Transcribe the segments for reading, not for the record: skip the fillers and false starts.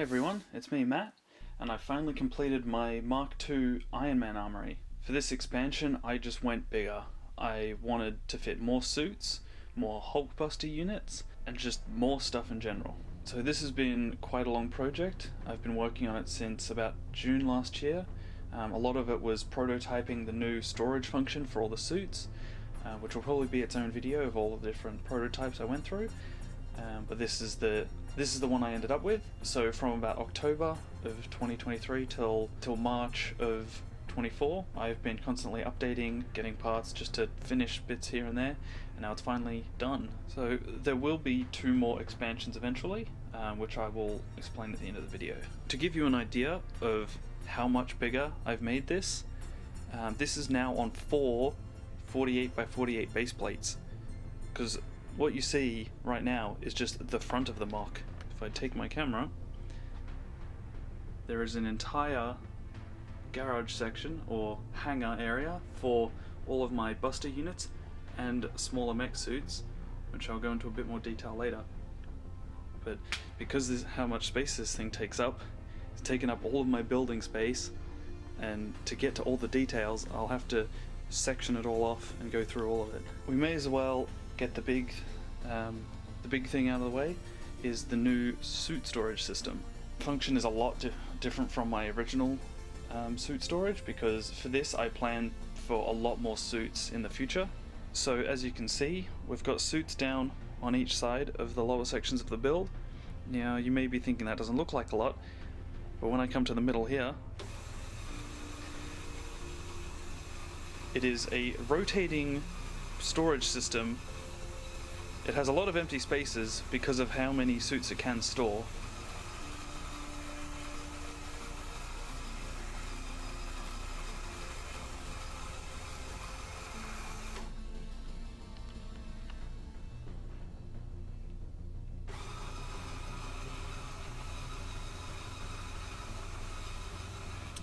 Hey everyone, it's me Matt, and I finally completed my Mark II Iron Man Armory. For this expansion I just went bigger. I wanted to fit more suits, more Hulkbuster units, and just more stuff in general. So this has been quite a long project. I've been working on it since about June last year. A lot of it was prototyping the new storage function for all the suits, which will probably be its own video of all the different prototypes I went through. But this is the one I ended up with. So from about October of 2023 till March of 24, I've been constantly updating, getting parts just to finish bits here and there, and now it's finally done. So there will be 2 more expansions eventually, which I will explain at the end of the video. To give you an idea of how much bigger I've made this, this is now on 4 48 by 48 base plates, because what you see right now is just the front of the mock. If I take my camera, there is an entire garage section or hangar area for all of my Buster units and smaller mech suits, which I'll go into a bit more detail later. But because this is how much space this thing takes up, it's taken up all of my building space, and to get to all the details I'll have to section it all off and go through all of it. We may as well get the big thing out of the way. Is the new suit storage system. Function is a lot different from my original suit storage, because for this I plan for a lot more suits in the future. So as you can see, we've got suits down on each side of the lower sections of the build. Now you may be thinking that doesn't look like a lot, but when I come to the middle here, it is a rotating storage system. It has a lot of empty spaces because of how many suits it can store.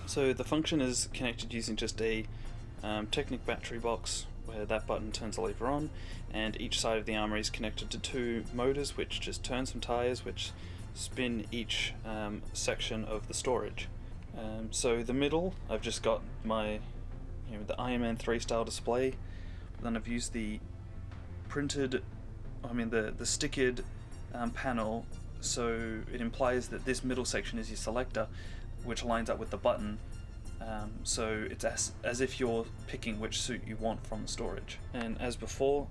So the function is connected using just a Technic battery box, where that button turns the lever on, and each side of the armory is connected to 2 motors which just turn some tires which spin each section of the storage. So the middle, I've just got my the Iron Man 3 style display, but then I've used the printed, the stickered panel, so it implies that this middle section is your selector, which lines up with the button. So it's as if you're picking which suit you want from the storage. And as before,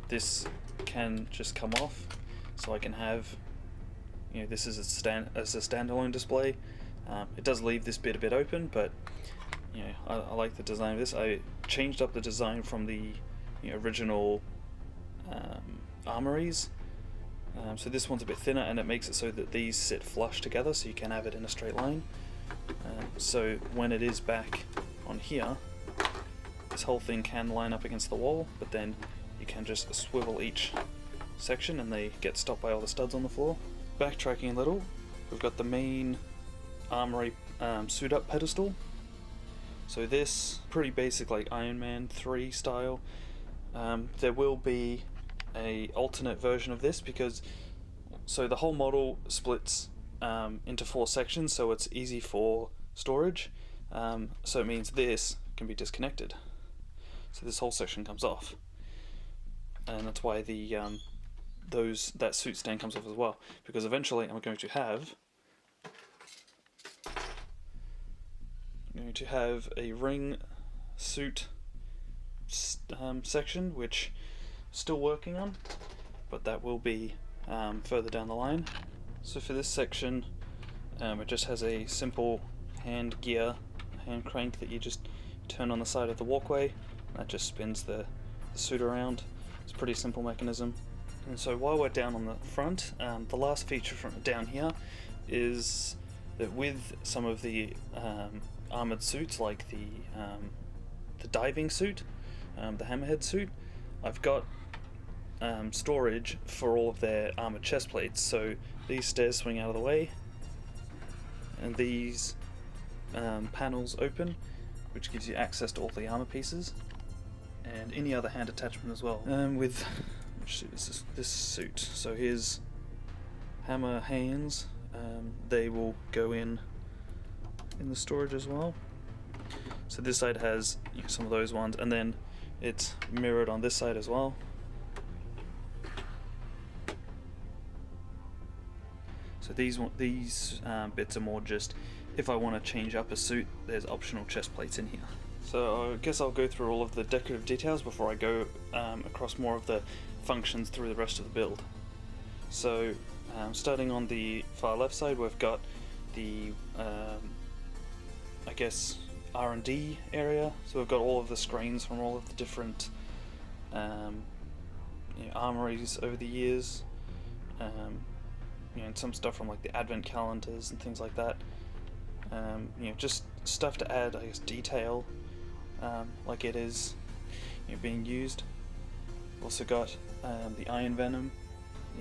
this can just come off, so I can have, this is as a standalone display. It does leave this bit a bit open, but I like the design of this. I changed up the design from the original armories. So this one's a bit thinner, and it makes it so that these sit flush together, so you can have it in a straight line. So when it is back on here, this whole thing can line up against the wall, but then you can just swivel each section and they get stopped by all the studs on the floor. Backtracking a little, we've got the main armory suit up pedestal. So this, pretty basic, like Iron Man 3 style. There will be a alternate version of this, because so the whole model splits into 4 sections, so it's easy for storage. So it means this can be disconnected, so this whole section comes off, and that's why the that suit stand comes off as well, because eventually I'm going to have a ring suit section, which still working on, but that will be further down the line. So for this section, it just has a simple hand crank that you just turn on the side of the walkway. That just spins the suit around. It's a pretty simple mechanism. And so while we're down on the front, the last feature from down here is that with some of the armored suits, like the diving suit, the hammerhead suit, I've got storage for all of their armored chest plates. So these stairs swing out of the way, and these panels open, which gives you access to all the armor pieces and any other hand attachment as well. With which is this suit. So here's hammer hands they will go in the storage as well. So this side has some of those ones, and then it's mirrored on this side as well. So these bits are more just if I want to change up a suit, there's optional chest plates in here. So I guess I'll go through all of the decorative details before I go across more of the functions through the rest of the build. So starting on the far left side, we've got the I guess R&D area. So we've got all of the screens from all of the different armories over the years, and some stuff from like the advent calendars and things like that. Just stuff to add, I guess, detail, like it is being used. Also got the Iron Venom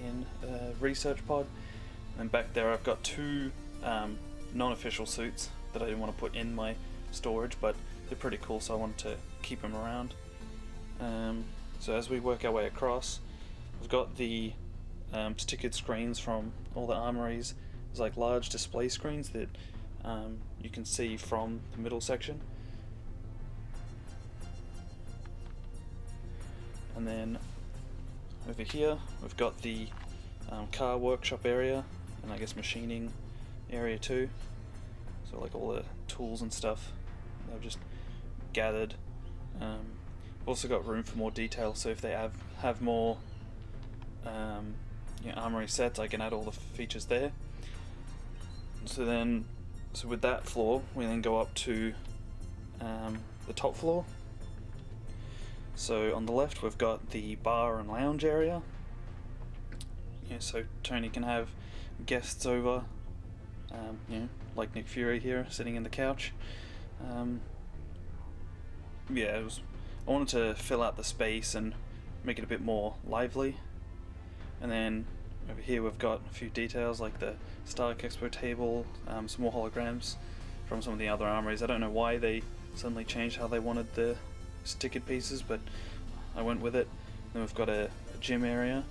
in a research pod, and back there I've got two non-official suits that I didn't want to put in my storage, but they're pretty cool, so I wanted to keep them around. So as we work our way across, we've got the stickered screens from all the armories. There's like large display screens that you can see from the middle section. And then over here we've got the car workshop area, and I guess machining area too. So like all the tools and stuff they've just gathered. Also got room for more detail, so if they have more armory sets, I can add all the features there. So with that floor, we then go up to the top floor. So on the left we've got the bar and lounge area. So Tony can have guests over, like Nick Fury here sitting in the couch. I wanted to fill out the space and make it a bit more lively. And then over here we've got a few details like the Stark Expo table, some more holograms from some of the other armories. I don't know why they suddenly changed how they wanted the stickered pieces, but I went with it. Then we've got a gym area.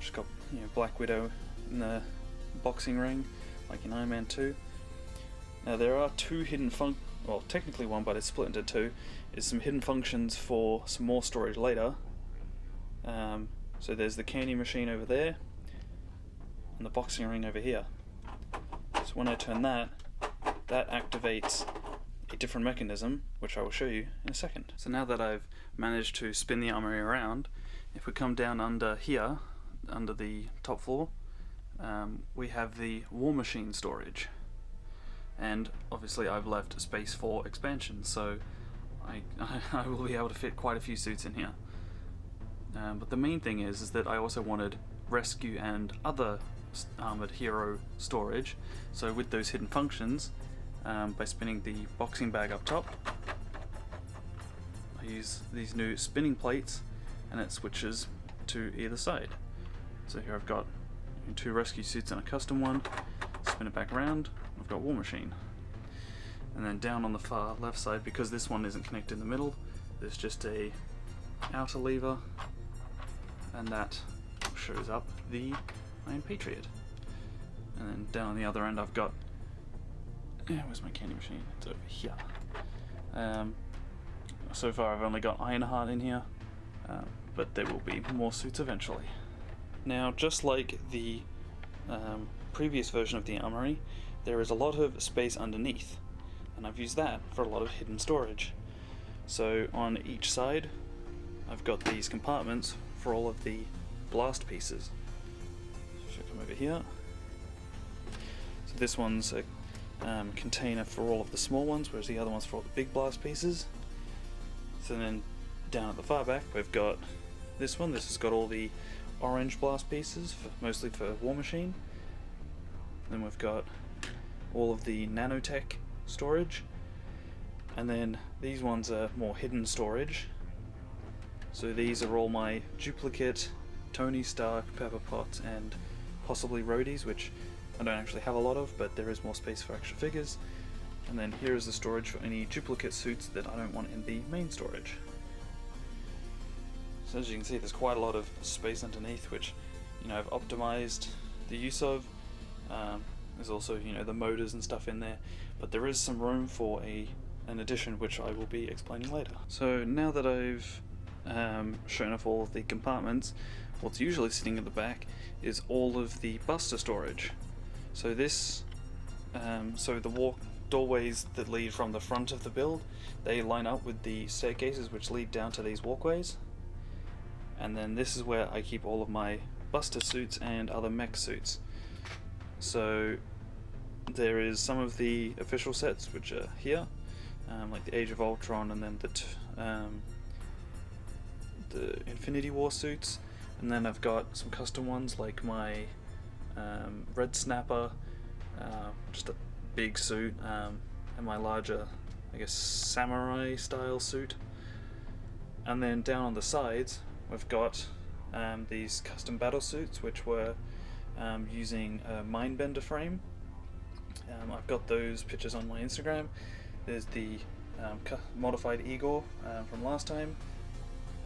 Just got Black Widow in the boxing ring, like in Iron Man 2. Now there are two hidden well, technically one, but it's split into two. Is some hidden functions for some more storage later. So there's the candy machine over there, and the boxing ring over here. So when I turn that activates a different mechanism, which I will show you in a second. So now that I've managed to spin the armory around, if we come down under here, under the top floor, we have the War Machine storage. And obviously I've left a space for expansion, so I will be able to fit quite a few suits in here. But the main thing is that I also wanted rescue and other armored hero storage. So with those hidden functions, by spinning the boxing bag up top, I use these new spinning plates, and it switches to either side. So here I've got two rescue suits and a custom one. Spin it back around, I've got War Machine. And then down on the far left side, because this one isn't connected in the middle, there's just a outer lever, and that shows up the Iron Patriot. And then down on the other end I've got, where's my candy machine? It's over here. So far I've only got Ironheart in here, but there will be more suits eventually. Now, just like the previous version of the armory, there is a lot of space underneath, and I've used that for a lot of hidden storage. So on each side I've got these compartments for all of the blast pieces. So come over here. So this one's a container for all of the small ones, whereas the other one's for all the big blast pieces. So then down at the far back we've got this one. This has got all the orange blast pieces, mostly for War Machine. Then we've got all of the nanotech storage, and then these ones are more hidden storage. So these are all my duplicate Tony Stark, Pepper Potts, and possibly Rhodey's, which I don't actually have a lot of, but there is more space for extra figures. And then here is the storage for any duplicate suits that I don't want in the main storage. So as you can see, there's quite a lot of space underneath, which I've optimized the use of. There's also, you know, the motors and stuff in there, but there is some room for an addition which I will be explaining later. So now that I've shown off all of the compartments, what's usually sitting at the back is all of the buster storage. So this, so the doorways that lead from the front of the build, they line up with the staircases which lead down to these walkways, and then this is where I keep all of my buster suits and other mech suits. So there is some of the official sets which are here, like the Age of Ultron, and then the Infinity War suits, and then I've got some custom ones like my Red Snapper, just a big suit, and my larger, I guess, samurai style suit. And then down on the sides we've got these custom battle suits which were using a Mindbender frame. I've got those pictures on my Instagram. There's the modified Igor from last time,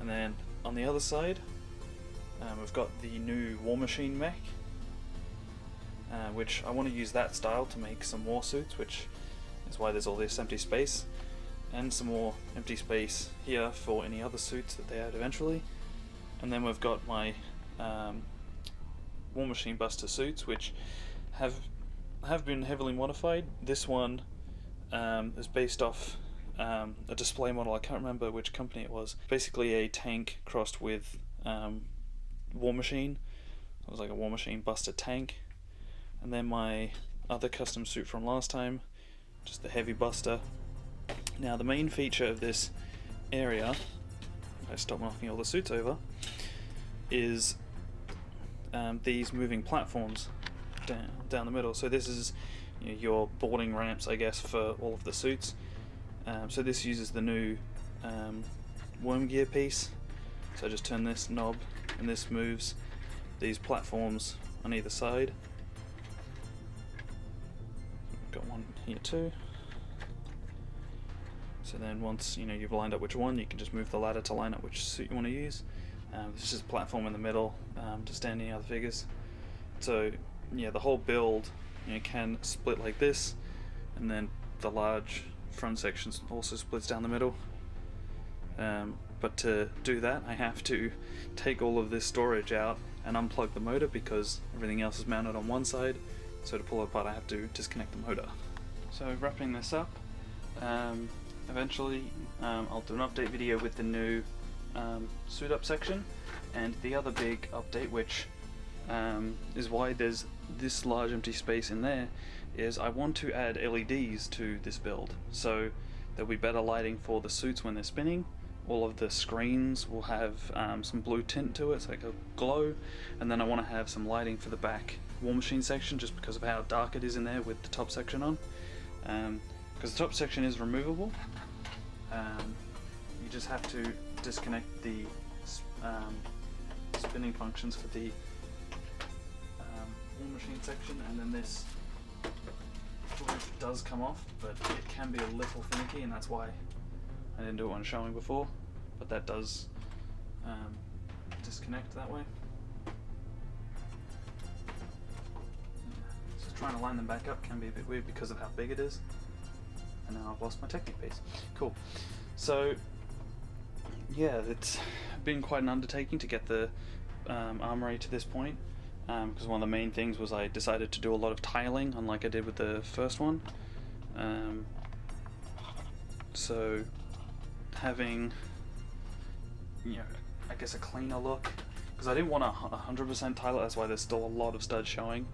and then on the other side we've got the new War Machine mech, which I want to use that style to make some more suits, which is why there's all this empty space, and some more empty space here for any other suits that they add eventually. And then we've got my War Machine Buster suits, which have been heavily modified. This one is based off a display model. I can't remember which company it was. Basically a tank crossed with War Machine. It was like a War Machine Buster tank. And then my other custom suit from last time, just the Heavy Buster. Now the main feature of this area, if I stop knocking all the suits over, is these moving platforms down the middle. So this is, you know, your boarding ramps, I guess, for all of the suits. So this uses the new worm gear piece. So I just turn this knob and this moves these platforms on either side. Got one here too. So then once you know you've lined up which one, you can just move the ladder to line up which suit you want to use. This is just a platform in the middle to stand any other figures. So yeah, the whole build, you know, can split like this, and then the large front section also splits down the middle. But to do that, I have to take all of this storage out and unplug the motor because everything else is mounted on one side. So to pull it apart, I have to disconnect the motor. So wrapping this up, eventually I'll do an update video with the new suit up section, and the other big update, which is why there's this large empty space in there, is I want to add LEDs to this build. So there'll be better lighting for the suits when they're spinning. All of the screens will have some blue tint to it, so like a glow, and then I want to have some lighting for the back War Machine section just because of how dark it is in there with the top section on. Because the top section is removable. You just have to disconnect the spinning functions for the War Machine section, and then this roof does come off, but it can be a little finicky, and that's why I didn't do it when showing before, but that does disconnect that way. So trying to line them back up can be a bit weird because of how big it is. And now I've lost my Technic piece. Cool. So yeah, it's been quite an undertaking to get the Armory to this point, because one of the main things was I decided to do a lot of tiling, unlike I did with the first one. So having, you know, I guess a cleaner look, because I didn't want to 100% tile it, that's why there's still a lot of studs showing.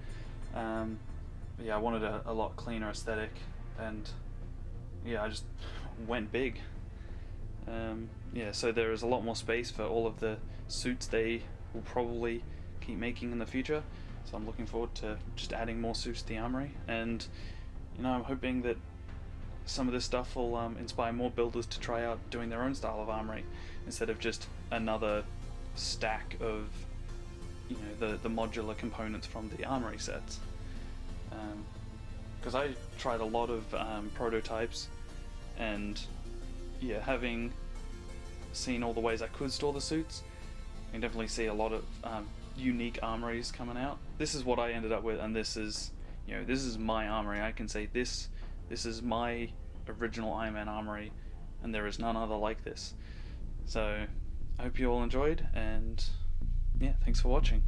But yeah, I wanted a lot cleaner aesthetic, and yeah, I just went big. Yeah, so there is a lot more space for all of the suits they will probably keep making in the future, so I'm looking forward to just adding more suits to the Armory, and you know, I'm hoping that some of this stuff will inspire more builders to try out doing their own style of Armory instead of just another stack of, you know, the modular components from the Armory sets. Because I tried a lot of prototypes, and yeah, having seen all the ways I could store the suits, I can definitely see a lot of unique armories coming out. This is what I ended up with, and this is this is my Armory. I can say this is my original Iron Man Armory, and there is none other like this. So I hope you all enjoyed, and yeah, thanks for watching.